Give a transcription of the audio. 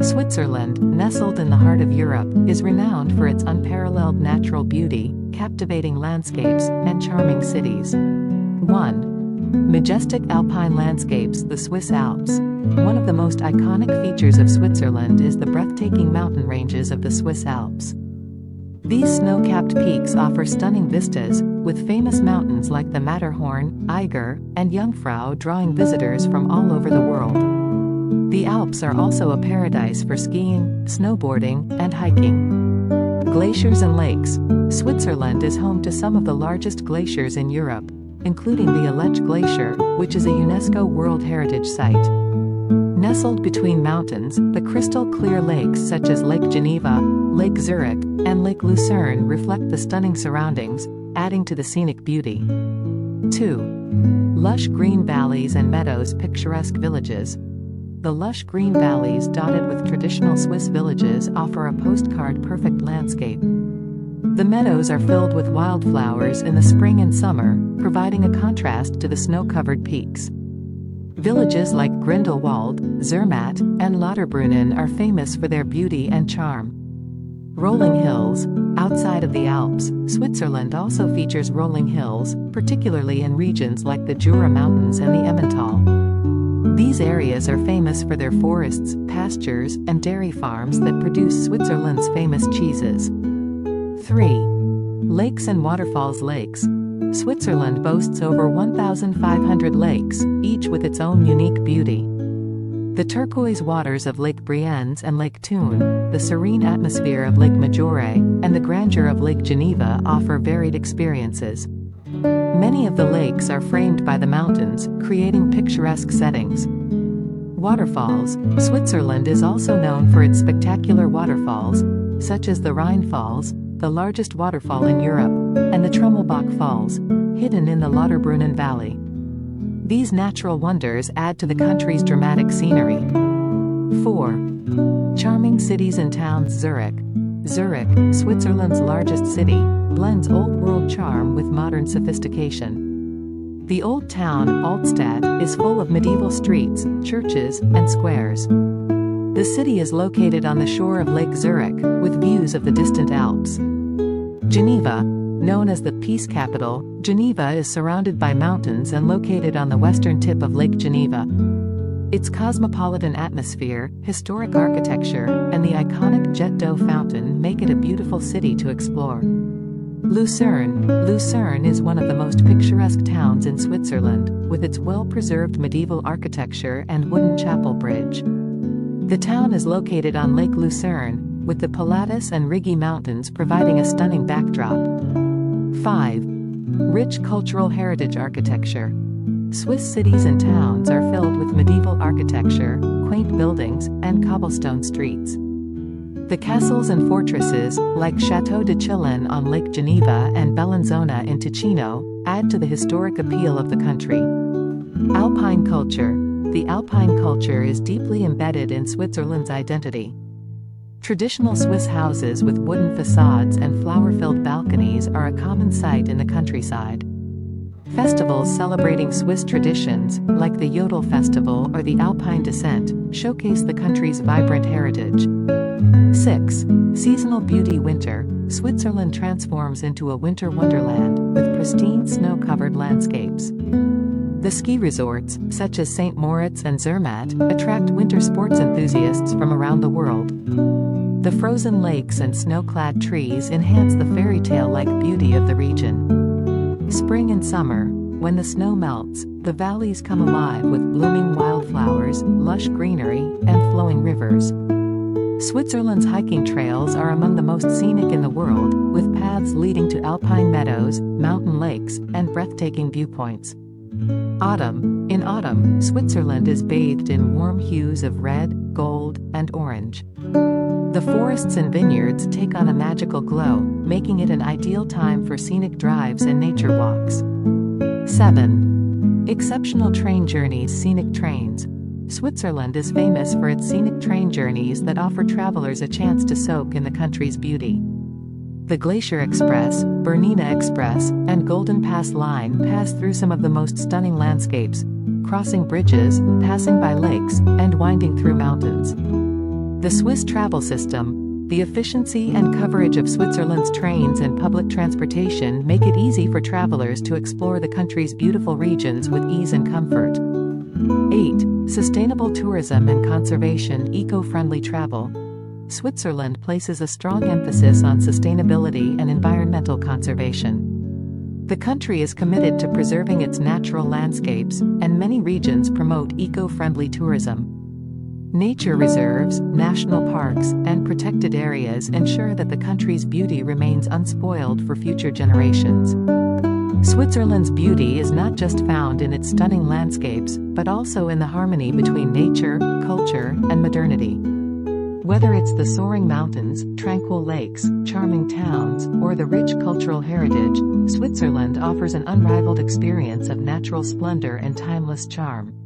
Switzerland, nestled in the heart of Europe, is renowned for its unparalleled natural beauty, captivating landscapes, and charming cities. 1. Majestic alpine landscapes. The Swiss Alps. One of the most iconic features of Switzerland is the breathtaking mountain ranges of the Swiss Alps. These snow-capped peaks offer stunning vistas, with famous mountains like the Matterhorn, Eiger, and Jungfrau drawing visitors from all over the world. The Alps are also a paradise for skiing, snowboarding, and hiking. Glaciers and lakes. Switzerland is home to some of the largest glaciers in Europe, including the Aletsch Glacier, which is a UNESCO World Heritage Site. Nestled between mountains, the crystal-clear lakes such as Lake Geneva, Lake Zurich, and Lake Lucerne reflect the stunning surroundings, adding to the scenic beauty. 2. Lush green valleys and meadows. Picturesque villages. The lush green valleys dotted with traditional Swiss villages offer a postcard-perfect landscape. The meadows are filled with wildflowers in the spring and summer, providing a contrast to the snow-covered peaks. Villages like Grindelwald, Zermatt, and Lauterbrunnen are famous for their beauty and charm. Rolling hills. Outside of the Alps, Switzerland also features rolling hills, particularly in regions like the Jura Mountains and the Emmental. These areas are famous for their forests, pastures, and dairy farms that produce Switzerland's famous cheeses. 3. Lakes and waterfalls. Lakes. Switzerland boasts over 1,500 lakes, each with its own unique beauty. The turquoise waters of Lake Brienz and Lake Thun, the serene atmosphere of Lake Maggiore, and the grandeur of Lake Geneva offer varied experiences. Many of the lakes are framed by the mountains, creating picturesque settings. Waterfalls. Switzerland is also known for its spectacular waterfalls, such as the Rhine Falls, the largest waterfall in Europe, and the Trummelbach Falls, hidden in the Lauterbrunnen Valley. These natural wonders add to the country's dramatic scenery. 4. Charming cities and towns. Zurich. Zurich, Switzerland's largest city, blends old-world charm with modern sophistication. The old town, Altstadt, is full of medieval streets, churches, and squares. The city is located on the shore of Lake Zurich, with views of the distant Alps. Geneva. Known as the Peace Capital, Geneva is surrounded by mountains and located on the western tip of Lake Geneva. Its cosmopolitan atmosphere, historic architecture, and the iconic Jet d'eau fountain make it a beautiful city to explore. Lucerne. Lucerne is one of the most picturesque towns in Switzerland, with its well-preserved medieval architecture and wooden chapel bridge. The town is located on Lake Lucerne, with the Pilatus and Rigi Mountains providing a stunning backdrop. 5. Rich cultural heritage. Architecture. Swiss cities and towns are filled with medieval architecture, quaint buildings, and cobblestone streets. The castles and fortresses, like Château de Chillon on Lake Geneva and Bellinzona in Ticino, add to the historic appeal of the country. Alpine culture. The Alpine culture is deeply embedded in Switzerland's identity. Traditional Swiss houses with wooden facades and flower-filled balconies are a common sight in the countryside. Festivals celebrating Swiss traditions, like the Jodel Festival or the Alpine Descent, showcase the country's vibrant heritage. 6. Seasonal beauty. Winter. Switzerland transforms into a winter wonderland, with pristine snow-covered landscapes. The ski resorts, such as St. Moritz and Zermatt, attract winter sports enthusiasts from around the world. The frozen lakes and snow-clad trees enhance the fairy tale-like beauty of the region. Spring and summer. When the snow melts, the valleys come alive with blooming wildflowers, lush greenery, and flowing rivers. Switzerland's hiking trails are among the most scenic in the world, with paths leading to alpine meadows, mountain lakes, and breathtaking viewpoints. Autumn. In autumn, Switzerland is bathed in warm hues of red, gold, and orange. The forests and vineyards take on a magical glow, making it an ideal time for scenic drives and nature walks. 7. Exceptional train journeys. Scenic trains. Switzerland is famous for its scenic train journeys that offer travelers a chance to soak in the country's beauty. The Glacier Express, Bernina Express, and Golden Pass Line pass through some of the most stunning landscapes, crossing bridges, passing by lakes, and winding through mountains. The Swiss travel system, the efficiency and coverage of Switzerland's trains and public transportation make it easy for travelers to explore the country's beautiful regions with ease and comfort. 8. Sustainable tourism and conservation. Eco-friendly travel. Switzerland places a strong emphasis on sustainability and environmental conservation. The country is committed to preserving its natural landscapes, and many regions promote eco-friendly tourism. Nature reserves, national parks, and protected areas ensure that the country's beauty remains unspoiled for future generations. Switzerland's beauty is not just found in its stunning landscapes, but also in the harmony between nature, culture, and modernity. Whether it's the soaring mountains, tranquil lakes, charming towns, or the rich cultural heritage, Switzerland offers an unrivaled experience of natural splendor and timeless charm.